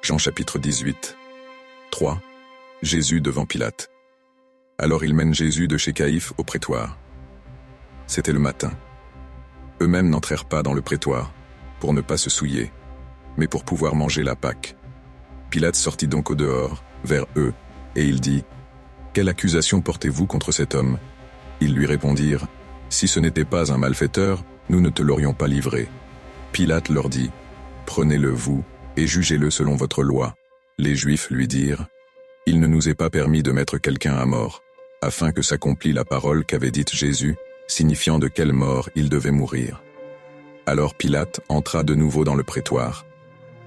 Jean chapitre 18. 3. Jésus devant Pilate. Alors ils mènent Jésus de chez Caïphe au prétoire. C'était le matin. Eux-mêmes n'entrèrent pas dans le prétoire, pour ne pas se souiller, mais pour pouvoir manger la Pâque. Pilate sortit donc au dehors, vers eux, et il dit, « Quelle accusation portez-vous contre cet homme ?» Ils lui répondirent, « Si ce n'était pas un malfaiteur, nous ne te l'aurions pas livré. » Pilate leur dit, « Prenez-le vous, et jugez-le selon votre loi. » Les Juifs lui dirent, « Il ne nous est pas permis de mettre quelqu'un à mort, afin que s'accomplît la parole qu'avait dite Jésus, signifiant de quelle mort il devait mourir. » Alors Pilate entra de nouveau dans le prétoire.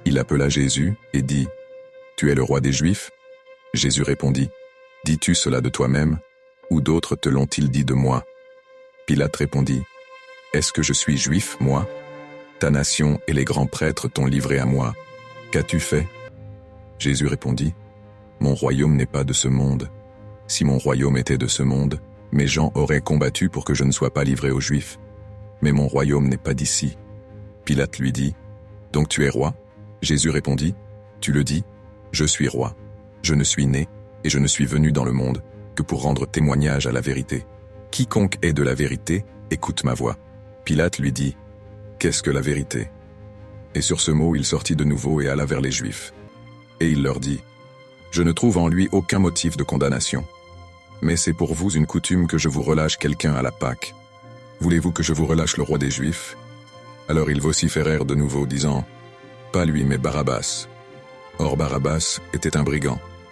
Il appela Jésus et dit, « Tu es le roi des Juifs ?» Jésus répondit, « Dis-tu cela de toi-même, ou d'autres te l'ont-ils dit de moi ?» Pilate répondit, « Est-ce que je suis juif, moi ? Ta nation et les grands prêtres t'ont livré à moi. Qu'as-tu fait ?» Jésus répondit, « Mon royaume n'est pas de ce monde. Si mon royaume était de ce monde, mes gens auraient combattu pour que je ne sois pas livré aux Juifs. Mais mon royaume n'est pas d'ici. » Pilate lui dit, « Donc tu es roi ?» Jésus répondit, « Tu le dis, je suis roi. Je ne suis né, et je ne suis venu dans le monde, que pour rendre témoignage à la vérité. Quiconque est de la vérité, écoute ma voix. » Pilate lui dit, « Qu'est-ce que la vérité ?» Et sur ce mot, il sortit de nouveau et alla vers les Juifs. Et il leur dit, « Je ne trouve en lui aucun motif de condamnation. Mais c'est pour vous une coutume que je vous relâche quelqu'un à la Pâque. Voulez-vous que je vous relâche le roi des Juifs ?» Alors ils vociférèrent de nouveau, disant, « Pas lui, mais Barabbas. » Or Barabbas était un brigand.